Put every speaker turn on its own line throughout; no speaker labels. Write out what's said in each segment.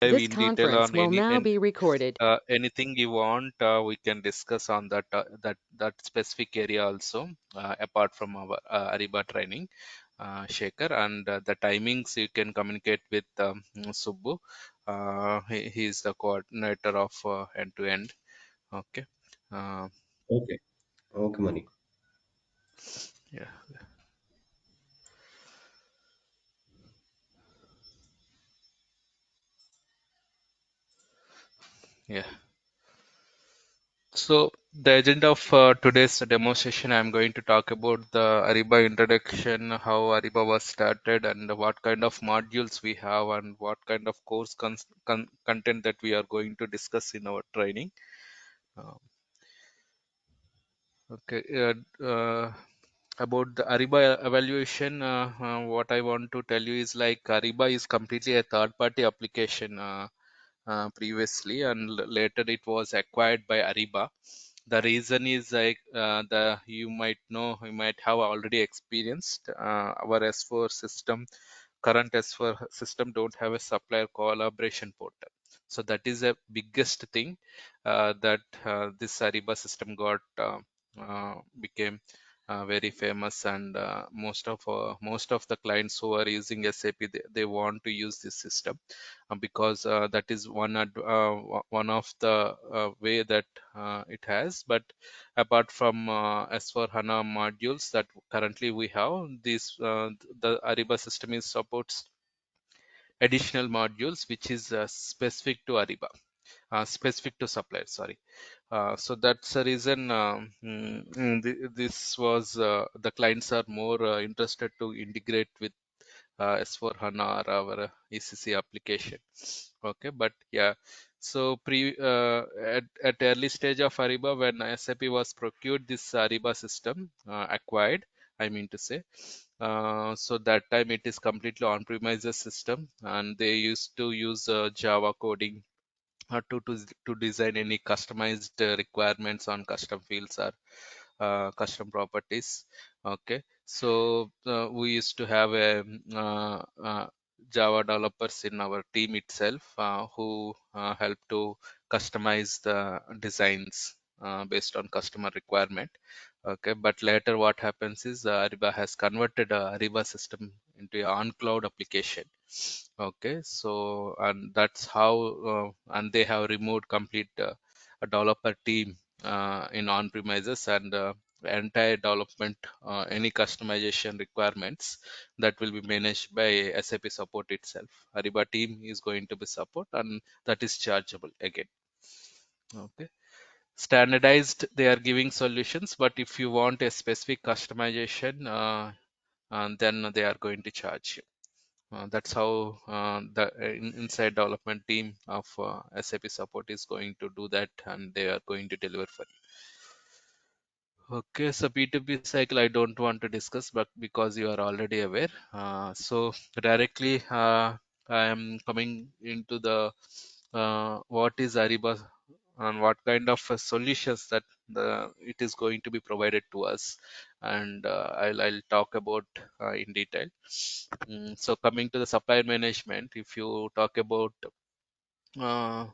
dive
This
in detail
conference
on
will now be recorded.
anything you want. We can discuss on that specific area also. Apart from our Ariba training, Shekhar, and the timings you can communicate with Subbu. He is the coordinator of end to end. Okay. Uh,
Okay. Okay, Mani.
yeah. Yeah. So the agenda of today's demonstration, I'm going to talk about the Ariba introduction, how Ariba was started, and what kind of modules we have, and what kind of course content that we are going to discuss in our training. Uh, okay. About the Ariba evaluation, what I want to tell you is like Ariba is completely a third-party application. Previously, and later it was acquired by Ariba. The reason is like the you might have already experienced our S4 system, current S4 system don't have a supplier collaboration portal. So that is a biggest thing that this Ariba system got became very famous, and most of the clients who are using SAP, they want to use this system because that is one of the way that it has. But apart from S4 HANA modules that currently we have, this the Ariba system is supports additional modules which is specific to Ariba, specific to supplier. Sorry. So that's the reason this was the clients are more interested to integrate with S4 HANA or our ECC application. Okay, but yeah, so at early stage of Ariba, when SAP was procured this Ariba system, acquired, I mean to say, so that time it is completely on-premises system, and they used to use Java coding to design any customized requirements on custom fields or custom properties. Okay, so we used to have a Java developers in our team itself who help to customize the designs based on customer requirement. Okay, but later what happens is Ariba has converted Ariba system into an on-cloud application. Okay, so and that's how and they have removed complete a developer team in on-premises, and entire development, any customization requirements that will be managed by SAP support itself. Ariba team is going to be support, and that is chargeable again. Okay, standardized they are giving solutions, but if you want a specific customization, and then they are going to charge you. That's how the inside development team of SAP support is going to do that, and they are going to deliver for you. Okay, so P2P cycle I don't want to discuss, but because you are already aware, so directly I am coming into the what is Ariba and what kind of solutions that it is going to be provided to us, and I'll talk about in detail. So coming to the supplier management, if you talk about uh,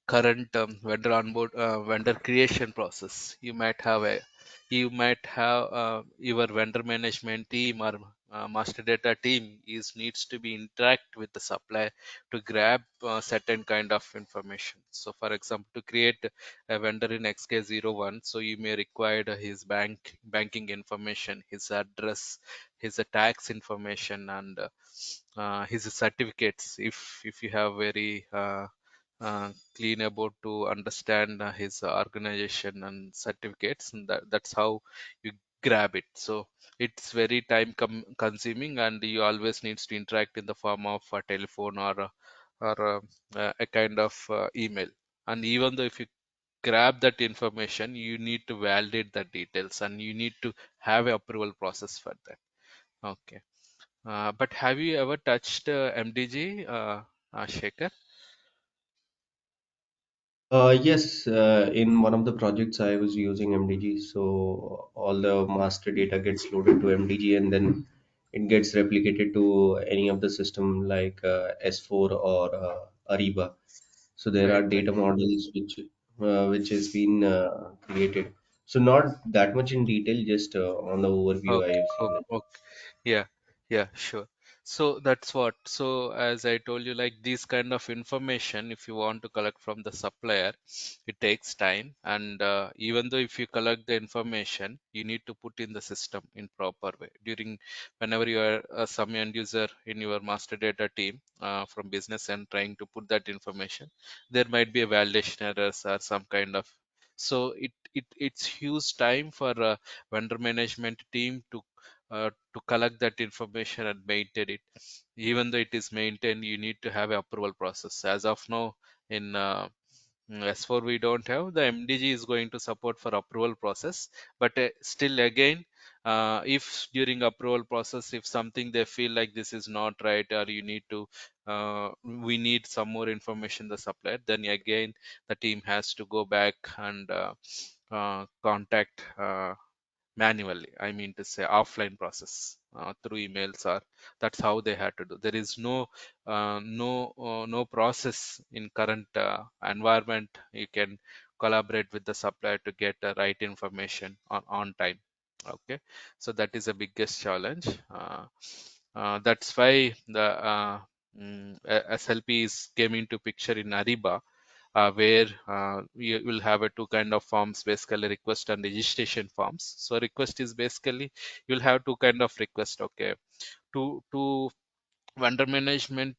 current vendor creation process, you might have your vendor management team or master data team is needs to be interact with the supplier to grab certain kind of information. So for example, to create a vendor in XK01, so you may require his banking information, his address, his tax information, and his certificates, if you have very clean about to understand his organization and certificates, and that's how you grab it. So it's very time consuming, and you always needs to interact in the form of a telephone or a kind of email. And even though if you grab that information, you need to validate the details, and you need to have a approval process for that. Okay, but have you ever touched MDG, Shekhar?
Yes, in one of the projects I was using MDG, so all the master data gets loaded to MDG and then it gets replicated to any of the system like S4 or Ariba. So there are
Right, right.
data models which has been created. So not that much in detail, just on the overview
Okay,
I've seen
okay,
it.
okay. Yeah, yeah, sure. So that's what. So as I told you, like these kind of information, if you want to collect from the supplier, it takes time. And even though if you collect the information, you need to put in the system in proper way. During whenever you are some end user in your master data team from business and trying to put that information, there might be a validation errors or some kind of. So it's huge time for vendor management team to collect that information and maintain it. Even though it is maintained, you need to have a approval process. As of now, in S4 we don't have. The MDG is going to support for approval process, but still again, if during approval process, if something they feel like this is not right, or you need to, we need some more information the supplier, then again the team has to go back and contact manually, I mean to say offline process through emails, or that's how they had to do. There is no process in current environment. You can collaborate with the supplier to get the right information on time. Okay, so that is the biggest challenge. That's why the SLP is came into picture in Ariba, where you will have a two kind of forms, basically request and registration forms. So request is basically you'll have two kind of request. Okay, two vendor management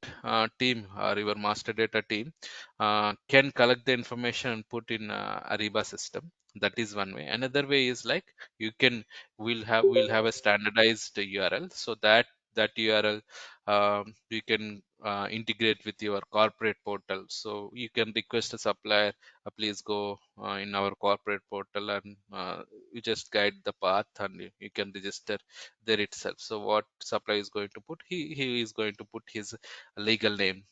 team or your master data team can collect the information and put in Ariba system. That is one way. Another way is like you can we'll have a standardized URL, so that URL you can integrate with your corporate portal. So you can request a supplier, please go in our corporate portal, and you just guide the path, and you can register there itself. So what supplier is going to put? He is going to put his legal name,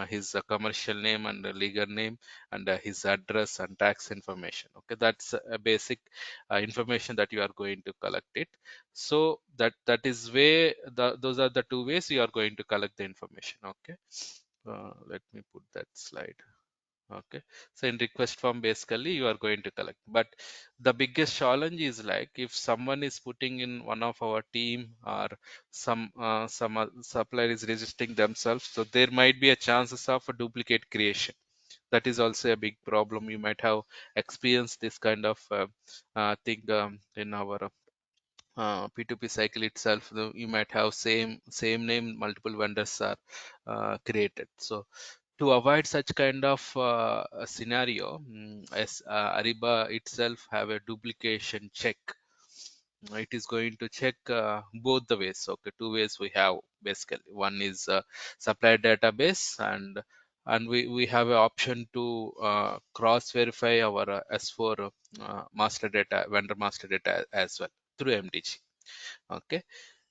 his commercial name and legal name, and his address and tax information. Okay, that's a basic information that you are going to collect it. So that is way those are the two ways you are going to collect the information. Okay, let me put that slide. Okay, so in request form, basically you are going to collect, but the biggest challenge is like if someone is putting in one of our team, or some supplier is registering themselves, so there might be a chances of a duplicate creation. That is also a big problem. You might have experienced this kind of thing in our P2P cycle itself. You might have same name, multiple vendors are created. So to avoid such kind of a scenario, as Ariba itself have a duplication check. It is going to check both the ways. Okay, two ways we have basically. One is supplier database, and we have an option to cross verify our S4 master data, vendor master data as well through MDG. Okay,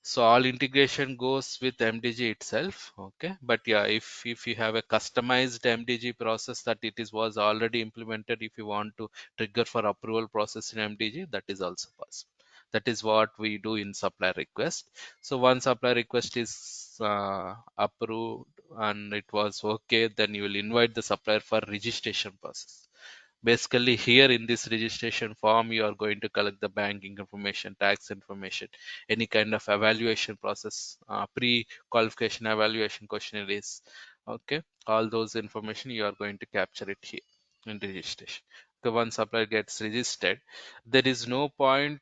so all integration goes with MDG itself. Okay, but yeah, if you have a customized MDG process that it is was already implemented, if you want to trigger for approval process in MDG, that is also possible. That is what we do in supply request. So once supply request is approved and it was okay, then you will invite the supplier for registration process. Basically, here in this registration form, you are going to collect the banking information, tax information, any kind of evaluation process, pre-qualification evaluation questionnaires. Okay, all those information you are going to capture it here in registration. Okay, once supplier gets registered, there is no point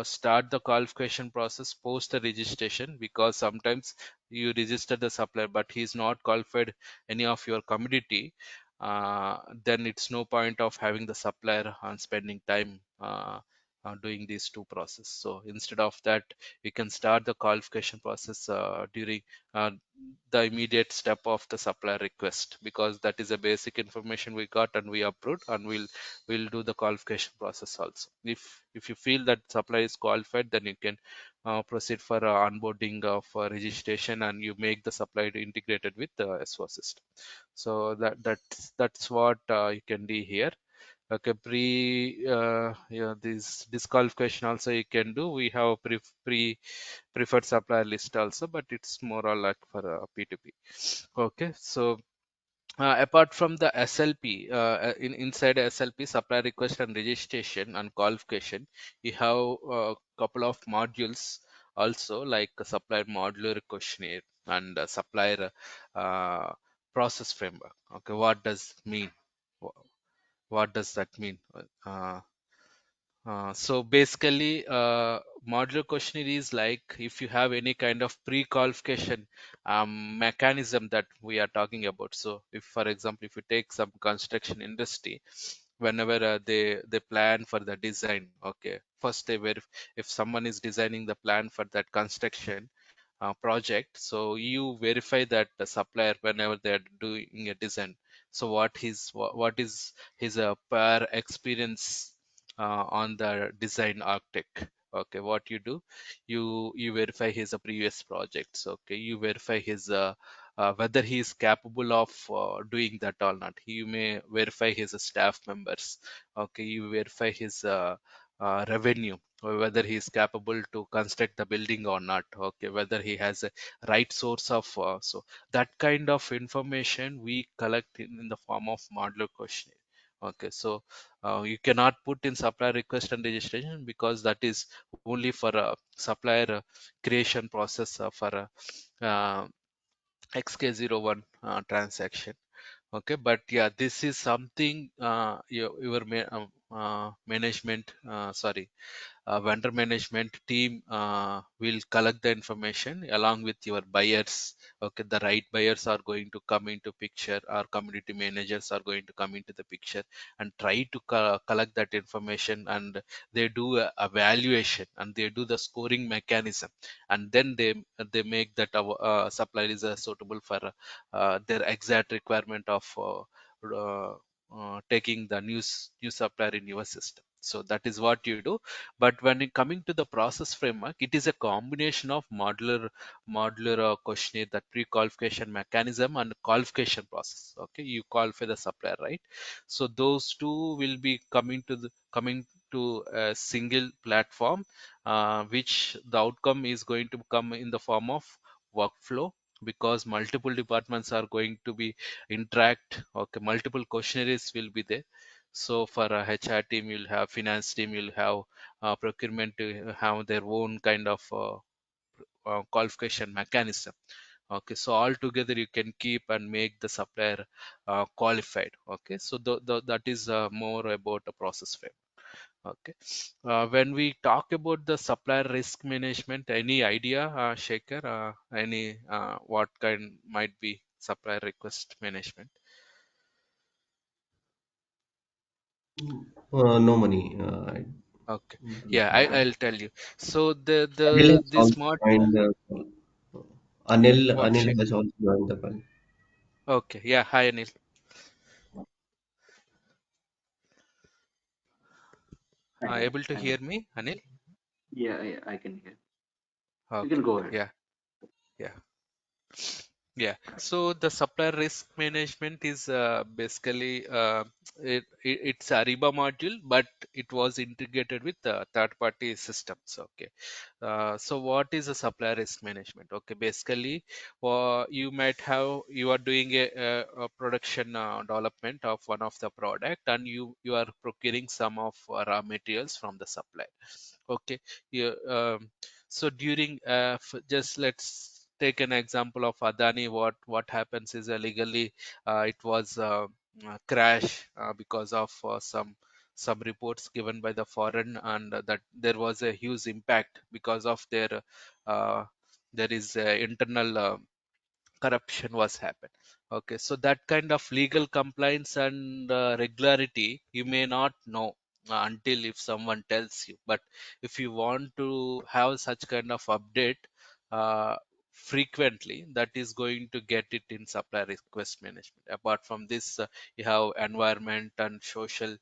start the qualification process post the registration, because sometimes you register the supplier but he is not qualified any of your commodity. Then it's no point of having the supplier and spending time doing these two process. So instead of that, we can start the qualification process during uh, the immediate step of the supplier request, because that is a basic information we got and we approved, and we'll do the qualification process also. If you feel that supplier is qualified, then you can proceed for onboarding of registration, and you make the supplier integrated with the S4 system. So that's what you can do here. Okay, yeah, this disqualification also you can do. We have preferred supplier list also, but it's more or like for P2P. Okay, so apart from the SLP, inside SLP, supply request and registration and qualification, you have a couple of modules also, like a supplier modular questionnaire and a supplier process framework. Okay, what does mean? Wha- What does that mean? So basically, modular questionnaire is like if you have any kind of pre-qualification mechanism that we are talking about. So if, for example, if you take some construction industry, whenever they plan for the design, okay, first if someone is designing the plan for that construction project, so you verify that the supplier whenever they are doing a design. So what is his prior experience on the design architect. Okay, what you do, you verify his previous projects. Okay, you verify his whether he is capable of doing that or not. You may verify his staff members. Okay, you verify his revenue, or whether he is capable to construct the building or not. Okay, whether he has a right source of so that kind of information we collect in the form of modular questionnaire. Okay, so you cannot put in supplier request and registration because that is only for a supplier creation process for a XK01 transaction. Okay, but yeah, this is something your management, sorry, vendor management team will collect the information along with your buyers. Okay, the right buyers are going to come into picture, or community managers are going to come into the picture and try to collect that information, and they do a evaluation and they do the scoring mechanism, and then they make that our supplier is suitable for their exact requirement of taking the new supplier in your system. So that is what you do. But when it coming to the process framework, it is a combination of modular questionnaire, that pre-qualification mechanism and qualification process. Okay, you qualify the supplier, right? So those two will be coming to a single platform, which the outcome is going to come in the form of workflow, because multiple departments are going to be interact. Okay, multiple questionnaires will be there. So for a HR team, you'll have finance team, you'll have procurement to have their own kind of qualification mechanism. Okay, so all together you can keep and make the supplier qualified. Okay, so that is more about a process frame. Okay, when we talk about the supplier risk management, any idea, Shekhar, any what kind might be supplier request management?
No money. I
Okay,
don't
yeah,
have that.
I'll tell you. So
Anil
the
has
this
also
mod.
joined the call.
What,
Anil
Shekhar?
has also joined the call.
Okay, yeah, hi Anil.
Hi,
Able to hear me, Anil?
yeah, yeah, I can hear. You can
Okay,
go ahead.
yeah, yeah. Yeah, so the supplier risk management is basically it's Ariba module, but it was integrated with the third-party systems. Okay, so what is a supplier risk management? Okay, basically, you are doing a production development of one of the product, and you are procuring some of raw materials from the supplier. Okay, you, so during just let's take an example of Adani. What happens is legally it was crash because of some reports given by the foreign, and that there was a huge impact because of their uh, there is internal corruption was happen. Okay, so that kind of legal compliance and regularity you may not know until if someone tells you. But if you want to have such kind of update uh, frequently, that is going to get it in supply request management. Apart from this, you have environment and social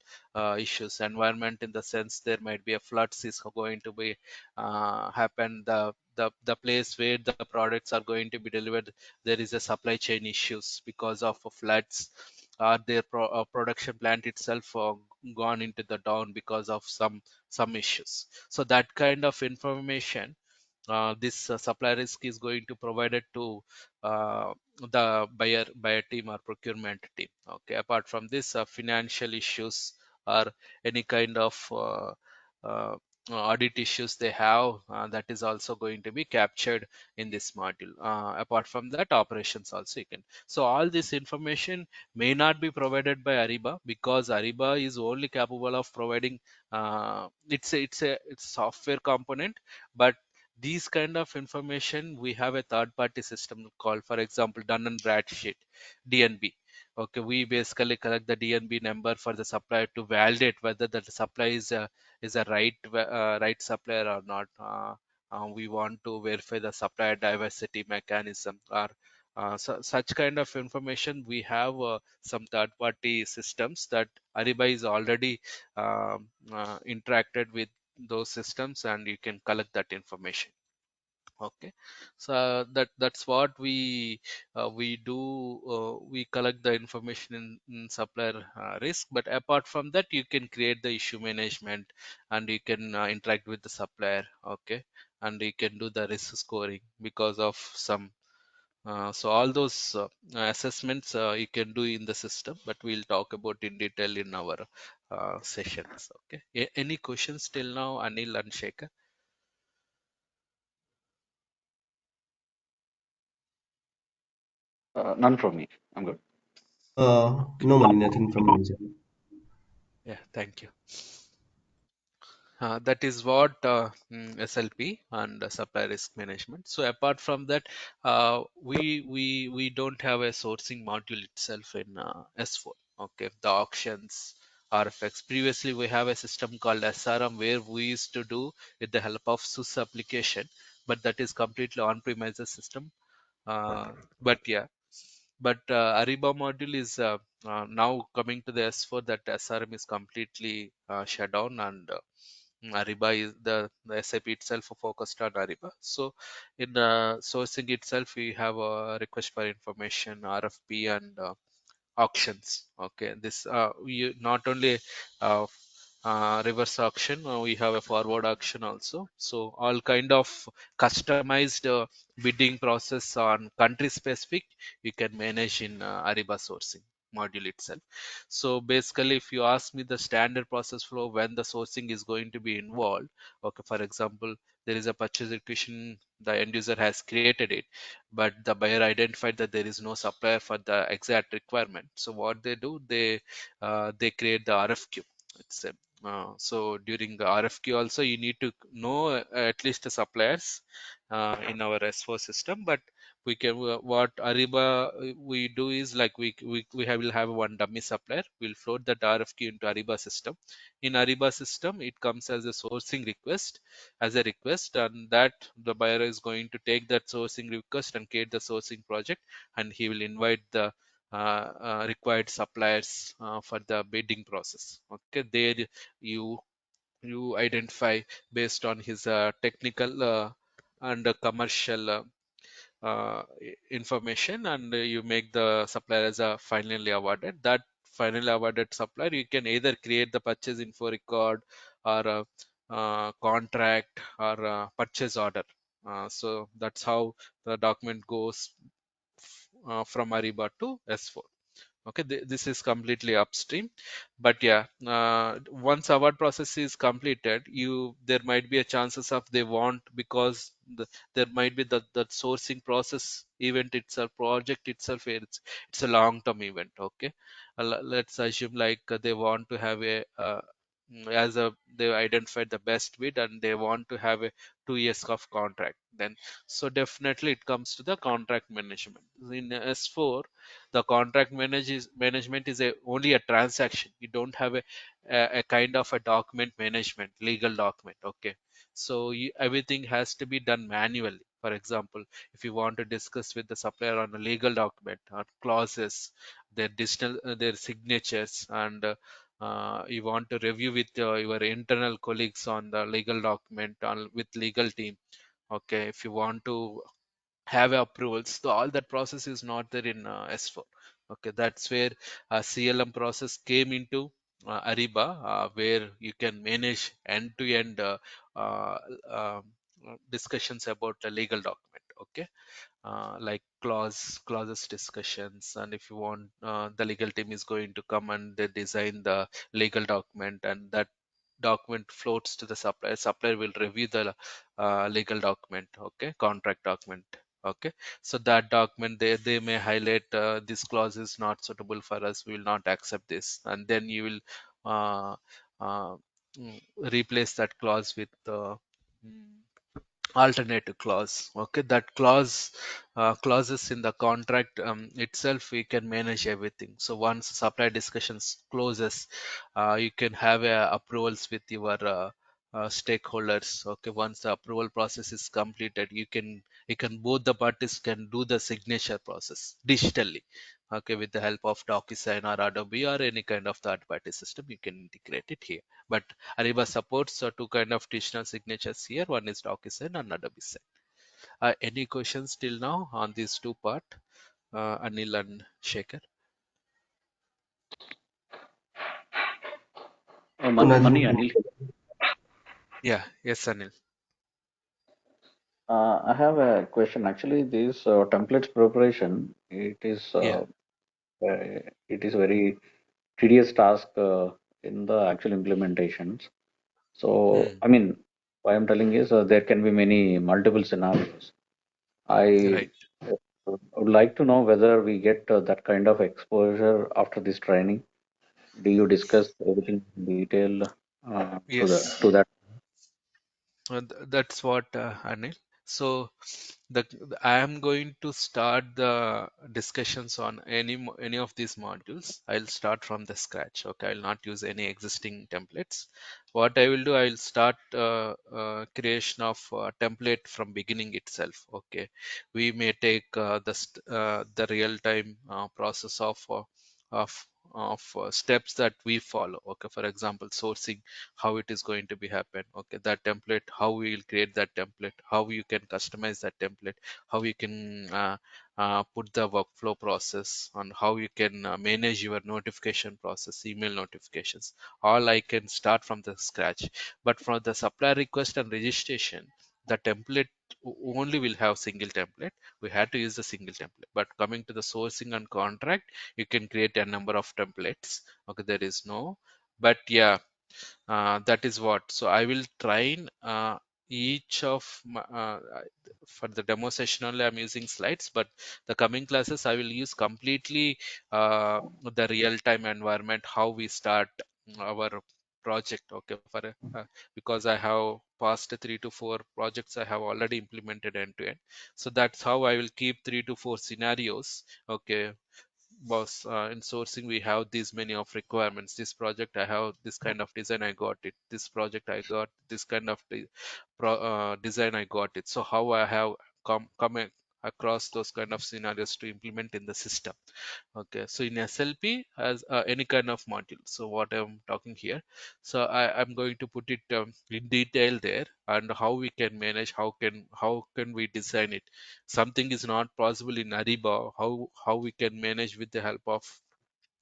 issues. Environment in the sense there might be a floods is going to be happen, the place where the products are going to be delivered, there is a supply chain issues because of floods, or their production plant itself gone into the down because of some issues. So that kind of information this supply risk is going to provided to uh, the buyer team or procurement team. Okay, apart from this, financial issues or any kind of uh, audit issues they have, that is also going to be captured in this module. Apart from that, operations also you can. So all this information may not be provided by Ariba, because Ariba is only capable of providing it's software component. But these kind of information, we have a third party system called, for example, Dun and Bradstreet, DNB. Okay, we basically collect the DNB number for the supplier to validate whether the supply is a right supplier or not. We want to verify the supplier diversity mechanism, or such kind of information. We have some third party systems that Ariba is already interacted with those systems, and you can collect that information. Okay, so that's what we do. We collect the information in supplier risk, but apart from that, you can create the issue management, and you can interact with the supplier. Okay, and you can do the risk scoring because of some. So all those assessments you can do in the system, but we'll talk about in detail in our sessions. Okay, any questions till now, Anil and Shekhar?
None from me. I'm good.
No money, nothing from my side.
Yeah, thank you. That is what SLP and supply risk management. So apart from that, we don't have a sourcing module itself in S4. Okay, the auctions, RFX. Previously, we have a system called SRM where we used to do with the help of SUS application, but that is completely on-premises system. But yeah, but Ariba module is now coming to the S4, that SRM is completely shut down, and Ariba is the SAP itself focused on Ariba. So in the sourcing itself, we have a request for information, RFP, and auctions. Okay, this we not only uh, reverse auction, we have a forward auction also. So all kind of customized bidding process on country specific, you can manage in Ariba sourcing module itself. So basically, if you ask me the standard process flow when the sourcing is going to be involved, okay, for example, there is a purchase requisition, the end user has created it, but the buyer identified that there is no supplier for the exact requirement. So what they do, they create the RFQ. It's a, so during the RFQ also, you need to know at least the suppliers in our S4 system. But we can what Ariba we do is, like, will have one dummy supplier. We'll float that RFQ into Ariba system. In Ariba system, it comes as a sourcing request, and that the buyer is going to take that sourcing request and create the sourcing project, and he will invite the required suppliers for the bidding process. Okay, there you you identify based on his technical and commercial information, and you make the supplier as a finally awarded. That finally awarded supplier, you can either create the purchase info record, or a contract, or a purchase order. So that's how the document goes from Ariba to S4. Okay, this is completely upstream. But yeah, once award process is completed, you there might be a chances of they want, because there might be the sourcing process event itself, project itself, it's a long term event. Okay, let's assume, like, they want to have a as a they identified the best bid, and they want to have a 2 years of contract. Then so definitely it comes to the contract management. In S4, the contract management is only a transaction. You don't have a kind of a document management, legal document. Okay, so everything has to be done manually. For example, if you want to discuss with the supplier on a legal document or clauses, their digital their signatures, and you want to review with your internal colleagues on the legal document with legal team. Okay, if you want to have approvals, so all that process is not there in S4. Okay, that's where CLM process came into Ariba, where you can manage end to end uh, um, discussions about a legal document. Okay, like clauses discussions, and if you want, the legal team is going to come and they design the legal document, and that document floats to the supplier. Supplier will review the legal document, okay, contract document. Okay, so that document, they may highlight, this clause is not suitable for us, we will not accept this, and then you will uh, uh, replace that clause with alternative clause. Okay, that clauses in the contract itself, we can manage everything. So once supply discussions closes, you can have approvals with your stakeholders. Okay, once the approval process is completed, you can both the parties can do the signature process digitally. Okay, with the help of DocuSign or Adobe or any kind of third party system, you can integrate it here. But Ariba supports two kind of digital signatures here. One is DocuSign and Adobe Sign. Any questions till now on these two part, Anil and Shekhar?
So
Money,
nothing.
Anil.
Yeah, yes, Anil.
I have a question. Actually, this templates preparation,
Yeah.
it is very tedious task in the actual implementations. So,
Hmm.
I mean, what I'm telling is there can be many multiple scenarios. I
Right.
would like to know whether we get that kind of exposure after this training. Do you discuss everything in detail
Yes.
to that?
That's what, Anil. So the I am going to start the discussions on any of these modules. I'll start from the scratch. Okay, I'll not use any existing templates. What I will do, I'll start creation of template from beginning itself. Okay, we may take the real time process of steps that we follow. Okay, for example, sourcing, how it is going to be happen. Okay, that template, how we will create that template, how you can customize that template, how you can put the workflow process, on how you can manage your notification process, email notifications. All I can start from the scratch. But for the supplier request and registration, the template only will have single template. We had to use the single template. But coming to the sourcing and contract, you can create a number of templates. Okay, there is no, but yeah, that is what. So I will train each of for the demo session only I'm using slides, but the coming classes I will use completely the real time environment, how we start our project. Okay, because I have past 3 to 4 projects I have already implemented end to end. So that's how I will keep 3 to 4 scenarios. Okay, boss, in sourcing we have these many of requirements. This project I have this kind of design, I got it. This project I got this kind of design, I got it. So how I have across those kind of scenarios to implement in the system. Okay, so in SLP as any kind of module. So what I'm talking here, so I'm going to put it in detail there, and how we can manage, how can we design it. Something is not possible in Ariba, how we can manage with the help of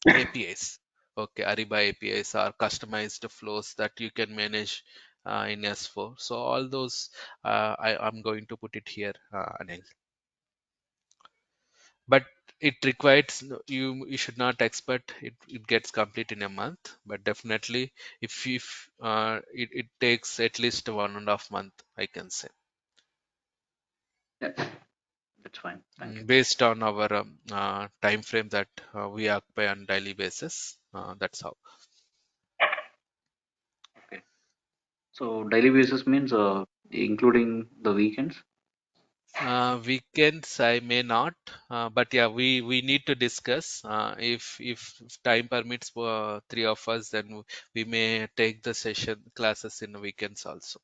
APIs. Okay, Ariba APIs are customized flows that you can manage in S4. So all those I'm going to put it here, Anil. But it requires you should not expect it gets complete in a month, but definitely if it takes at least 1.5 month, I can say.
Yeah, that's fine. Thank you.
Based on our time frame that we occupy on daily basis, that's how.
Okay. So daily basis means including the weekends.
Weekends I may not, but yeah, we need to discuss. If time permits for three of us, then we may take the session classes in the weekends also.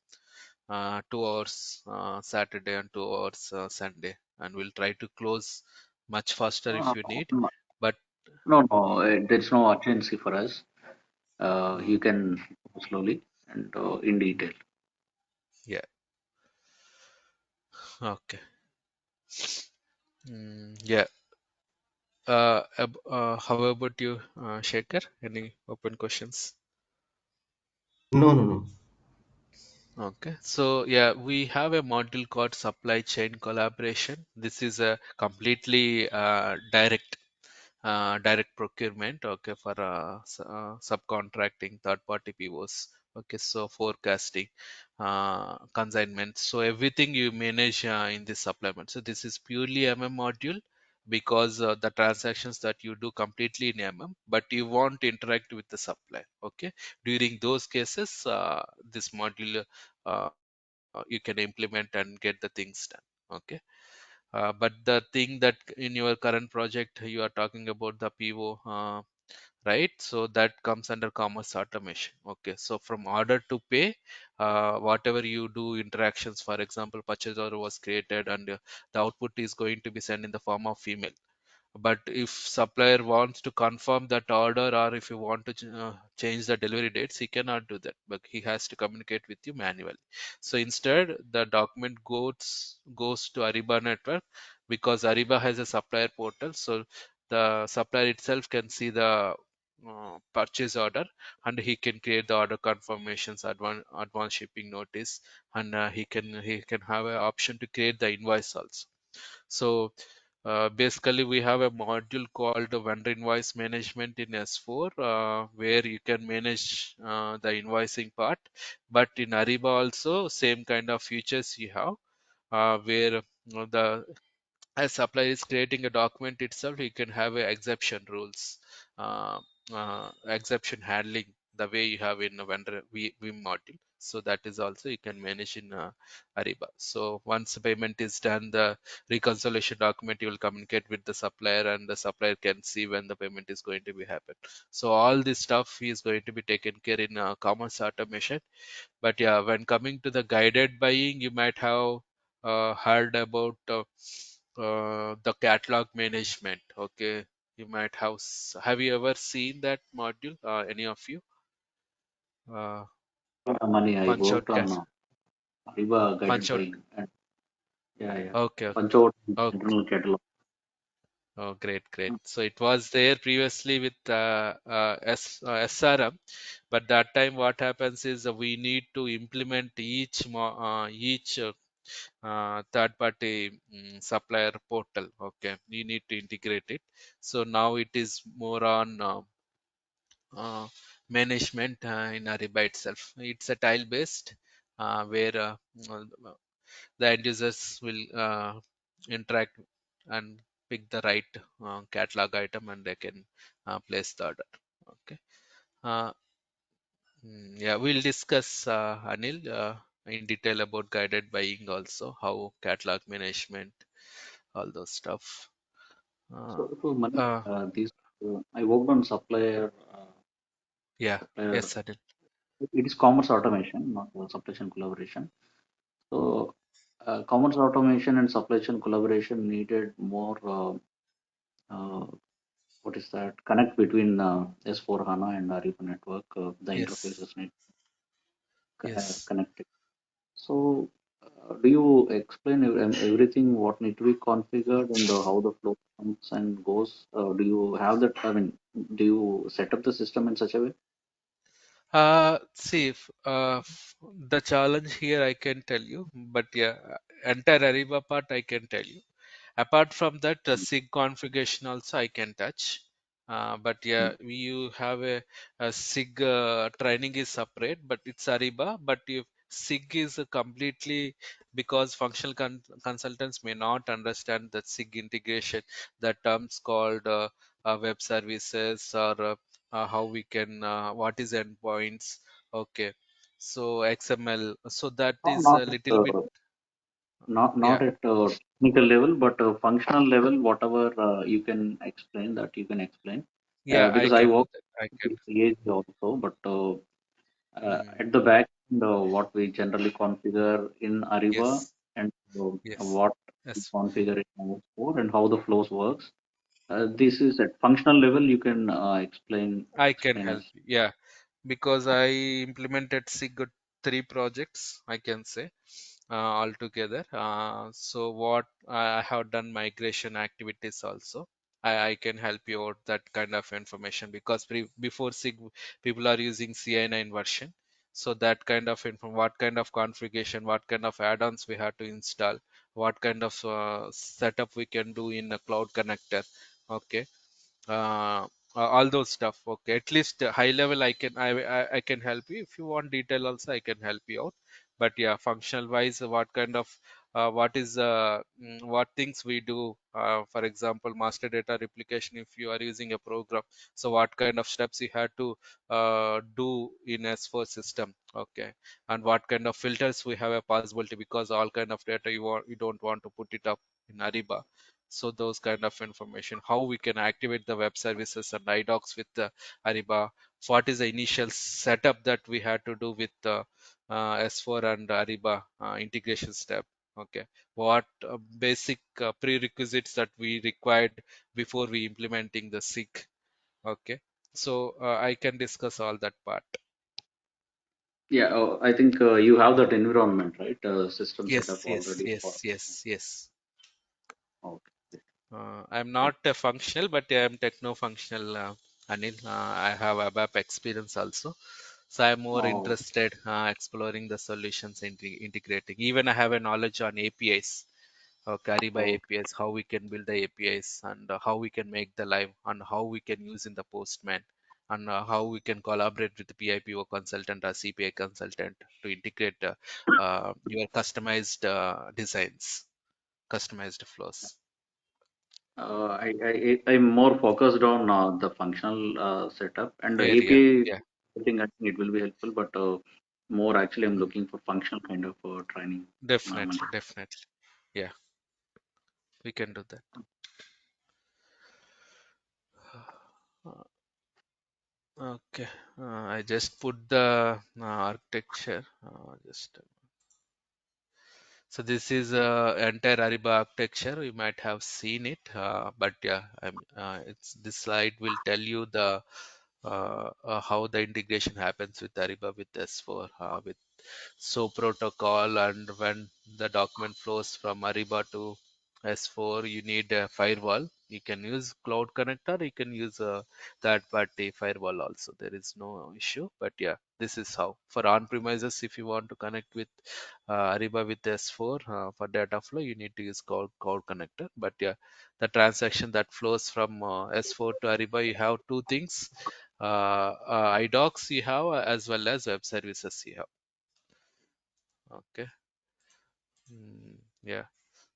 2 hours Saturday and 2 hours Sunday, and we'll try to close much faster if
Uh,
you need.
no,
But
no, there's no urgency for us. You
mm,
can go slowly and in detail.
yeah, okay. Yeah. How about you, Shekhar? Any open questions?
No, no, no.
Okay, so yeah, we have a module called supply chain collaboration. This is a completely direct procurement, okay, for subcontracting third party POs. Okay, so forecasting, consignment, so everything you manage in this supplement. So this is purely module, because the transactions that you do completely in but you want to interact with the supply. Okay, during those cases, this module you can implement and get the things done. Okay, but the thing that in your current project you are talking about the PO, right? So that comes under commerce automation. Okay, so from order to pay, whatever you do interactions, for example, purchase order was created and the output is going to be sent in the form of email. But if supplier wants to confirm that order, or if you want to change the delivery dates, he cannot do that, but he has to communicate with you manually. So instead the document goes to Ariba network, because Ariba has a supplier portal. So the supplier itself can see the purchase order, and he can create the order confirmations, advance shipping notice, and he can have an option to create the invoice also. So basically, we have a module called vendor invoice management in S4, where you can manage the invoicing part. But in Ariba also, same kind of features you have, where the as supplier is creating a document itself, you can have a exception rules, uh, exception handling, the way you have in a vendor Vim module. So that is also you can manage in Ariba. So once the payment is done, the reconciliation document you will communicate with the supplier, and the supplier can see when the payment is going to be happen. So all this stuff is going to be taken care in commerce automation. But yeah, when coming to the guided buying, you might have heard about the catalog management. Okay, you might have. Have you ever seen that module? Any of you? Uh,
Money, I
punch out
worked on
cat.
Ariba
Punch
guided
out.
buying. And yeah, yeah.
Okay.
Punch out
Okay.
internal catalog.
Oh, great, great. So it was there previously with SRM, but that time what happens is we need to implement each third party supplier portal. Okay, you need to integrate it. So now it is more on uh, management in Ariba itself. It's a tile based, where uh, the end users will interact and pick the right catalog item, and they can place the order. Okay. uh, yeah, we'll discuss, Anil, in detail about guided buying also, how catalog management, all those stuff. uh,
So money,
uh,
these I worked on
yeah,
supplier.
yes, Anil.
It is commerce automation, not supply chain collaboration. So commerce automation and supply chain collaboration needed more. Uh, what is that? Connect between S4 HANA and Ariba network. The
Yes,
interfaces need
yes.
connected. So, do you explain everything what need to be configured and how the flow comes and goes? Do you have that? I mean, do you set up the system in such a way?
See, the challenge here I can tell you, but yeah, entire Ariba part I can tell you. Apart from that, the SIG configuration also I can touch. But yeah, you have a SIG training is separate, but it's Ariba. But if SIG is a completely, because functional consultants may not understand the SIG integration, the terms called web services, or how we can, what is endpoints. Okay, so XML. So that
Not
is
not
a
at,
little bit,
not
yeah,
at technical level, but functional level. Whatever you can explain, that you can explain.
yeah, I
Because I
can do
work
that. I can.
with CAG also, but
Mm,
at the back end, what we generally configure in Ariba
yes.
and
Yes,
what we
yes,
configure in S4 and how the flows works. This is at functional level. You can
I can
explain
help
us.
you. Yeah, because I implemented SIG 3 projects, I can say, altogether. So what I have done migration activities also. I can help you out that kind of information, because before SIG, people are using CI9 version. So that kind of info, what kind of configuration, what kind of add-ons we have to install, what kind of setup we can do in a cloud connector. Okay. uh, all those stuff. Okay, at least high level I can help you. If you want detail also, I can help you out. But yeah, functional wise, what kind of what things we do, for example, master data replication, if you are using a program, so what kind of steps you have to do in S4 system. Okay, and what kind of filters we have a possibility, because all kind of data you don't want to put it up in Ariba. So those kind of information, how we can activate the web services and idocs with the Ariba, what is the initial setup that we had to do with the S4 and Ariba integration step. Okay, what basic prerequisites that we required before we implementing the SIG. Okay, so I can discuss all that part.
Yeah, I think you have that environment, right? System setup
Yes, yes,
already for.
yes, yes, yes.
Okay.
I'm
Yeah.
not a functional, but I'm techno-functional, Anil. I have ABAP experience also. So I'm more
Oh,
interested exploring the solutions integrating. Even I have a knowledge on APIs, carry by
oh,
APIs, how we can build the APIs, and how we can make the live, and how we can use in the Postman, and how we can collaborate with the PIPO consultant or CPI consultant to integrate your customized designs, customized flows
I'm more focused on the functional setup and the
area.
API.
Yeah.
I think it will be helpful, but more actually, I'm looking for functional kind of training. Mani.
Definitely, definitely. Yeah, we can do that. Uh, Okay, I just put the architecture. Just so this is entire Ariba architecture. You might have seen it, but yeah, it's this slide will tell you the how the integration happens with Ariba with S4 with So protocol, and when the document flows from Ariba to S4, you need a firewall. You can use Cloud Connector, you can use a third-party firewall also. There is no issue. But yeah, this is how. For on-premises, if you want to connect with Ariba with S4 for data flow, you need to use Cloud Connector. But yeah, the transaction that flows from S4 to Ariba, you have two things. IDOCs you have, as well as web services you have. Okay. Yeah.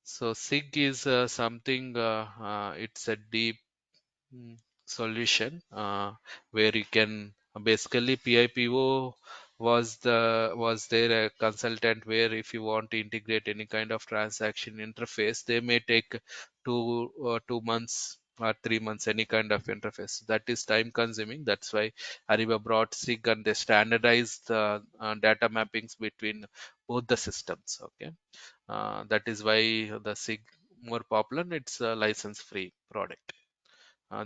So SIG is something, it's a deep mm, solution where you can basically PIPO was there a consultant where if you want to integrate any kind of transaction interface, they may take 2 months or 3 months, any kind of interface. That is time consuming. That's why Ariba brought SIG, and they standardized the data mappings between both the systems. Okay, that is why the SIG more popular. It's a license free product.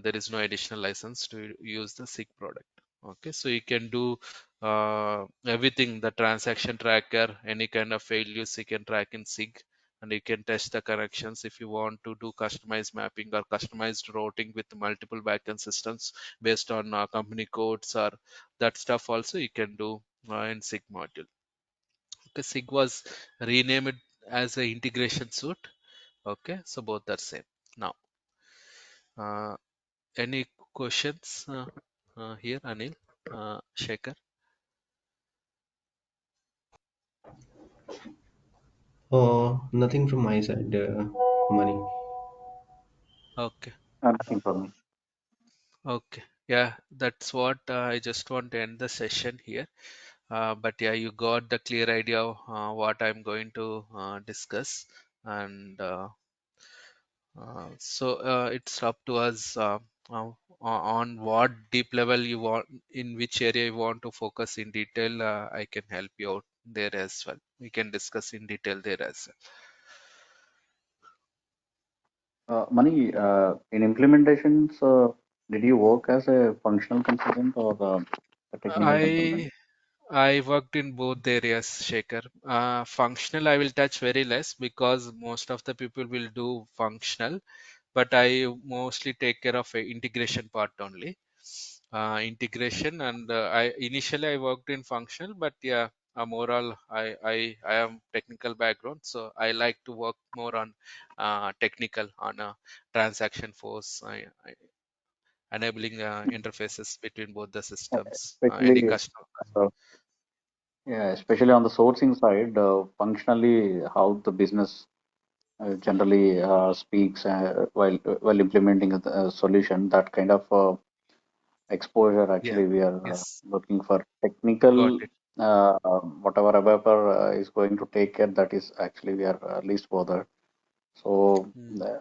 There is no additional license to use the SIG product. Okay, so you can do everything, the transaction tracker, any kind of failures you can track in SIG, and you can test the connections if you want to do customized mapping or customized routing with multiple backend systems based on company codes or that stuff also you can do in SIG module. Okay, SIG was renamed as a integration suite. Okay, so both are same now. Uh, any questions here, Anil, Shekhar?
Nothing from my side, Money.
Okay,
Nothing for me.
okay. Yeah, that's what I just want to end the session here. But yeah, you got the clear idea of what I'm going to discuss, and it's up to us on what deep level you want, in which area you want to focus in detail. I can help you out there as well. We can discuss in detail there as
Mani, in implementations, did you work as a functional consultant or a
well.
technical consultant?
I worked in both areas, Shekhar. Functional, I will touch very less because most of the people will do functional, but I mostly take care of a integration part only. integration. And I initially I worked in functional, but yeah, overall I am technical background, so I like to work more on technical on transaction force, enabling interfaces between both the systems, any
Especially,
customer.
uh, yeah, especially on the sourcing side, functionally, how the business generally speaks while implementing a solution. That kind of exposure,
Yeah,
actually, we are
yes,
looking for
got
technical.
it.
Whatever developer is going to take care, that is actually we are least bothered. So
Hmm.
uh,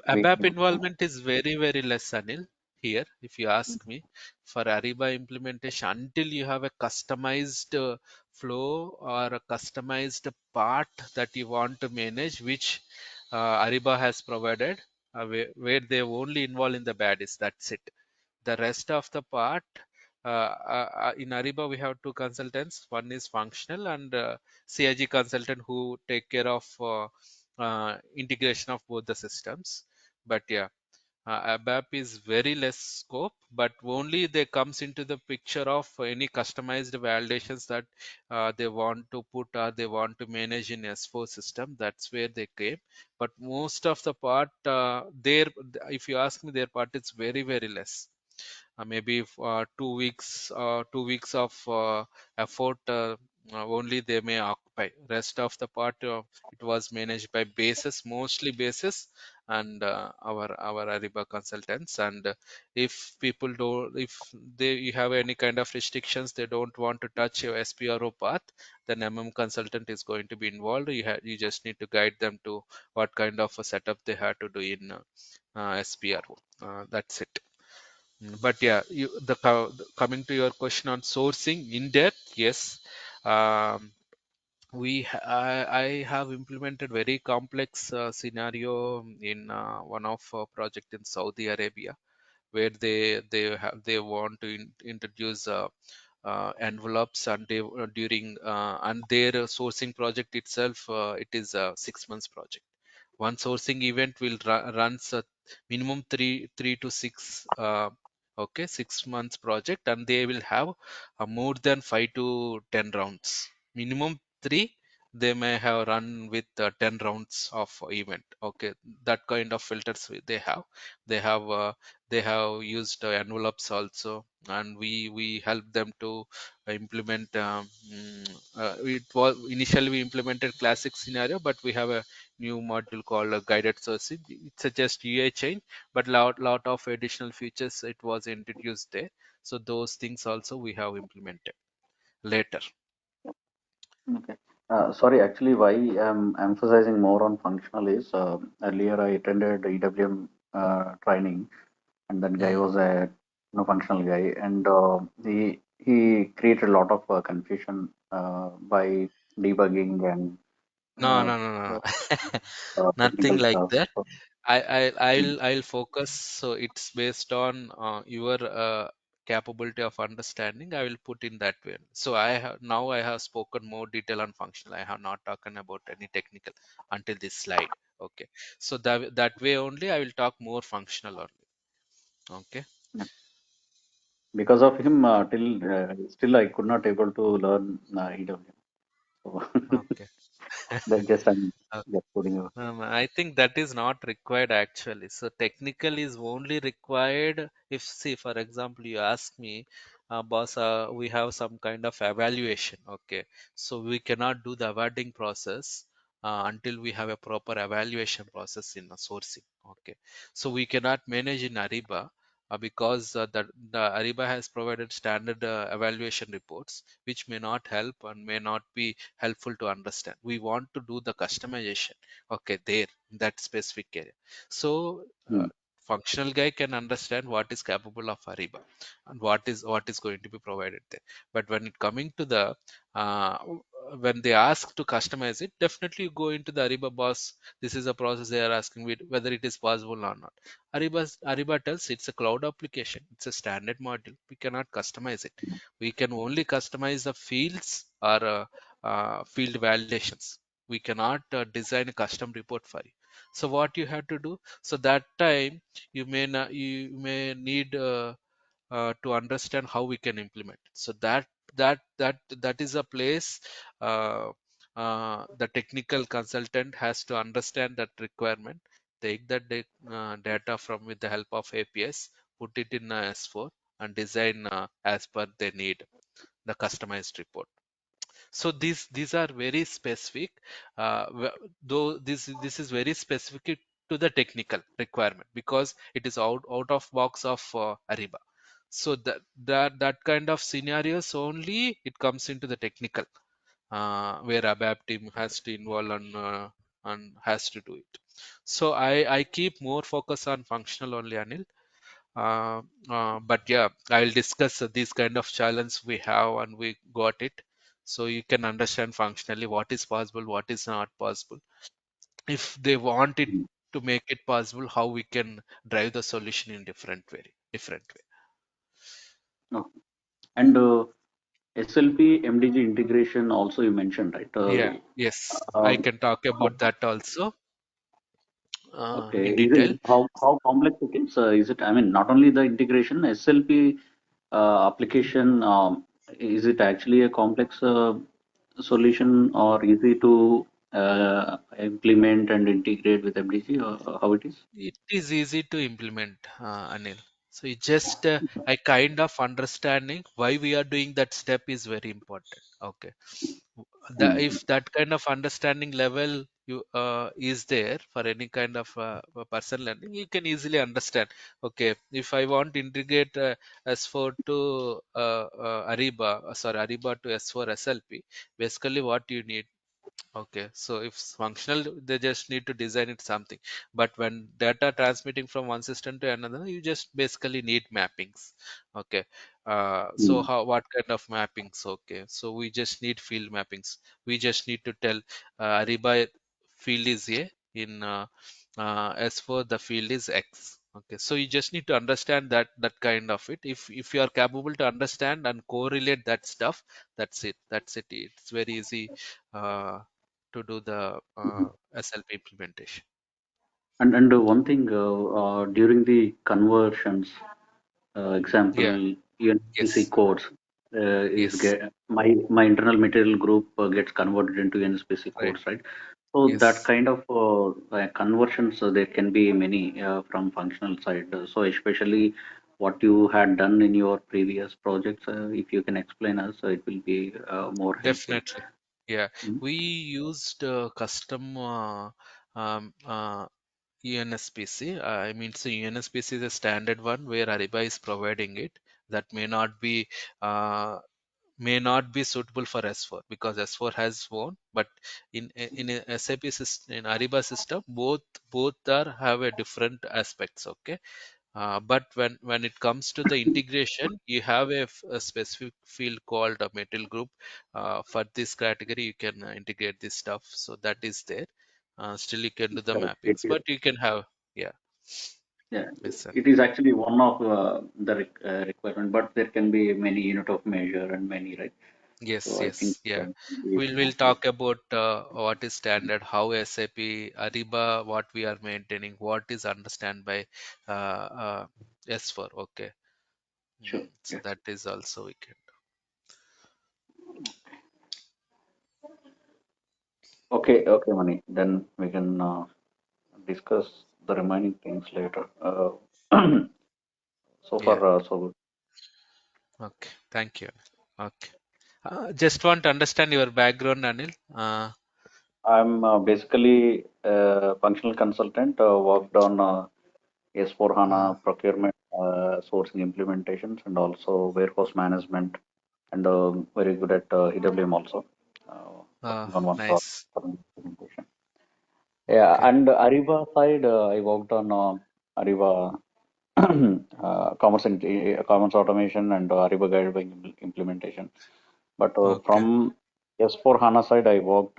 we
ABAP involvement is very, very less, Anil, here, if you ask me. For Ariba implementation, until you have a customized flow or a customized part that you want to manage, which Ariba has provided, where they only involve in the baddies, that's it. The rest of the part, in Ariba, we have two consultants. One is functional and CIG consultant who take care of integration of both the systems. But yeah, ABAP is very less scope, but only they comes into the picture of any customized validations that they want to put or they want to manage in S4 system. That's where they came. But most of the part, there, if you ask me, their part is very, very less. Maybe 2 weeks of effort, only they may occupy. Rest of the part, it was managed by basis, mostly basis, and our Ariba consultants. And if people don't, if they you have any kind of restrictions, they don't want to touch your SPRO path, then consultant is going to be involved. You just need to guide them to what kind of a setup they have to do in SPRO. That's it. But yeah, coming to your question on sourcing in depth, yes. Um, I have implemented very complex scenario in one of project in Saudi Arabia, where they want to introduce envelopes, and they during and their sourcing project itself, it is a 6 months project. One sourcing event will runs a minimum three to six, 6 months project, and they will have more than 5 to 10 rounds. Minimum three, they may have run with 10 rounds of event. Okay, that kind of filters they have. They have uh, they have used envelopes also, and we help them to implement. It was initially we implemented classic scenario, but we have a new module called guided sourcing. It's a just UI change, but lot of additional features it was introduced there. So those things also we have implemented later.
okay. Sorry, actually, why I'm emphasizing more on functional is earlier I attended EWM training, and that guy
Mm.
was a functional guy, and he created a lot of confusion by debugging and
No,
uh,
no, no,
uh,
no. Nothing
technical
like
stuff.
that.
So, mm,
I'll focus. So it's based on your capability of understanding. I will put in that way. So I have spoken more detail on functional. I have not talked about any technical until this slide. Okay. So that way only I will talk more functional only. Okay.
yeah. Because of him, till still I could not able to learn EWM. So
Okay.
that just I'm just putting out.
I think that is not required actually. So technical is only required if, see, for example, you ask me, boss, we have some kind of evaluation. Okay, so we cannot do the awarding process until we have a proper evaluation process in the sourcing. Okay, so we cannot manage in Ariba because the Ariba has provided standard evaluation reports, which may not help and may not be helpful to understand. We want to do the customization, okay, there in that specific area. So
Mm,
functional guy can understand what is capable of Ariba and what is going to be provided there. But when it coming to the uh, when they ask to customize it, definitely you go into the Ariba boss. This is a process they are asking whether it is possible or not. Ariba tells it's a cloud application, it's a standard module, we cannot customize it. We can only customize the fields or field validations. We cannot design a custom report for you. So what you have to do, so that time you may need to understand how we can implement it. So that is a place uh, the technical consultant has to understand that requirement, take that data from with the help of APIs, put it in S4 and design as per their need the customized report. So these are very specific, though this is very specific to the technical requirement because it is out of box of Ariba. So that kind of scenarios only it comes into the technical, where ABAP team has to involve and has to do it. So I keep more focus on functional only, Anil. But yeah, I'll discuss these kind of challenge we have and we got it, so you can understand functionally what is possible, what is not possible. If they want it
Mm.
to make it possible, how we can drive the solution in different way.
Okay. And SLP MDG integration also you mentioned, right?
Yeah, yes, I
Um,
can talk
how,
about that also
okay,
in
is it
detail.
how complex it is? Is it? I mean, not only the integration, SLP application. Is it actually a complex solution or easy to implement and integrate with MDG, or how it is?
It is easy to implement, Anil. So it just a kind of understanding why we are doing that step is very important. Okay,
Mm.
if that kind of understanding level you is there for any kind of a person learning, you can easily understand. Okay, if I want to integrate S4 to Ariba, sorry, Ariba to S4 SLP, basically what you need. Okay, so if it's functional, they just need to design it something. But when data transmitting from one system to another, you just basically need mappings. Okay, so
Mm.
how what kind of mappings? Okay, so we just need field mappings. We just need to tell Ariba field is A in S4 the field is X. Okay, so you just need to understand that kind of it. If you are capable to understand and correlate that stuff, that's it. That's it. It's very easy. To do the SLP implementation.
And one thing during the conversions,
Yeah.
example, UNSPC
Yes.
codes is
Yes.
get my internal material group gets converted into UNSPC
Right.
codes, right? So that
Yes.
kind of conversions, there can be many from functional side. So especially what you had done in your previous projects, if you can explain us, it will be more helpful.
Definitely. Yeah.
Mm.
We used custom UNSPC. I mean, so UNSPC is a standard one where Ariba is providing it. That uh, may not be suitable for S4 because S4 has one, but in a SAP system, in Ariba system, both are have a different aspects. Okay, but when it comes to the integration, you have a specific field called a metal group. For this category, you can integrate this stuff. So that is there. Still, you can do the
Correct. It
mappings,
is,
but you can have, yeah.
yeah,
Yes, sir.
it is actually one of the requirement, but there can be many unit of measure and many, right?
Yes,
So I think
yes, yeah.
we
We'll talk about what is standard, how SAP Ariba, what we are maintaining, what is understand by S4. Okay.
sure.
So
Yeah.
that is also we can.
Okay. Okay, Mani. Then we can discuss the remaining things later. So far,
Yeah.
so good.
Okay. Thank you. Okay. Just want to understand your background, Anil.
I'm basically a functional consultant. Worked on S4
Uh,
HANA procurement, sourcing implementations, and also warehouse management, and very good at EWM also. Working on one project
nice.
for implementation. Yeah,
Okay.
and Ariba side, I worked on Ariba commerce automation and Ariba guided by implementation. But
Okay.
from S4 HANA side, I worked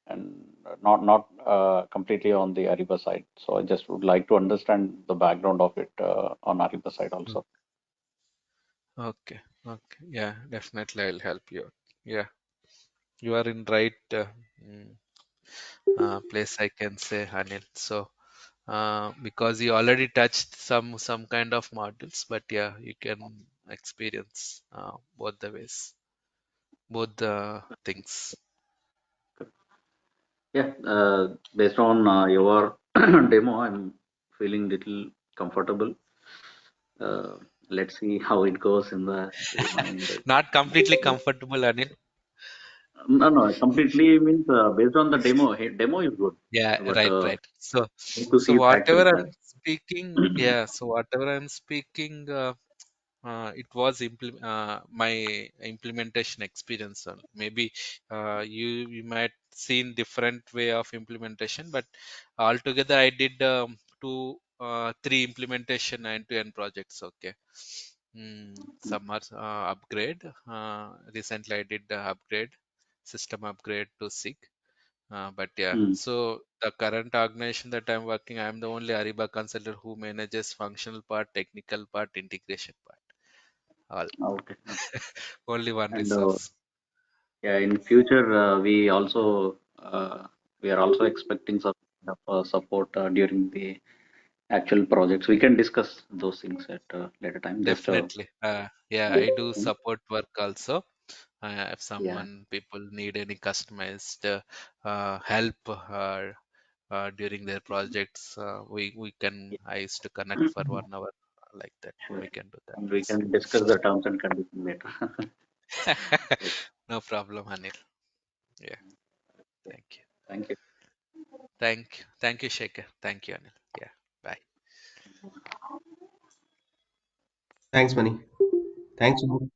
and not completely on the Ariba side. So I just would like to understand the background of it on Ariba side
Mm.
also.
Okay. Okay. Yeah. Definitely, I'll help you. Yeah. You are in right mm, place, I can say, Anil. So. because you already touched some kind of modules, but yeah, you can experience both the ways, both the things.
Yeah, based on your demo, I'm feeling little comfortable. Uh, let's see how it goes in the
Not completely comfortable, Anil.
no, no, completely means based on the demo. Hey, demo is good,
Yeah,
but
right, right. So,
need to
so
see practical
whatever
class.
I'm speaking, yeah. So whatever I'm speaking, it was my implementation experience. Maybe you might seen different way of implementation, but altogether I did two, three implementation end-to-end projects. Okay. Some are upgrade. Recently, I did the upgrade, system upgrade to SIG. But yeah,
Mm.
so the current organization that I'm working, I'm the only Ariba consultant who manages functional part, technical part, integration part. All.
Okay.
Only one
And
resource.
yeah, in future we are also expecting some kind of, support during the actual projects. We can discuss those things at later time. Just
Definitely. Yeah, I do support work also. If
yeah,
someone people need any customized help during their projects, we can. I used to connect for 1 hour like that.
sure.
We can do that
And we
also.
can discuss the terms and conditions later.
No problem, Anil. Yeah,
Okay.
thank you.
Thank you.
Thank you, Shekhar. Thank you, Anil. Yeah, bye.
Thanks, Mani. Thanks. Subbu.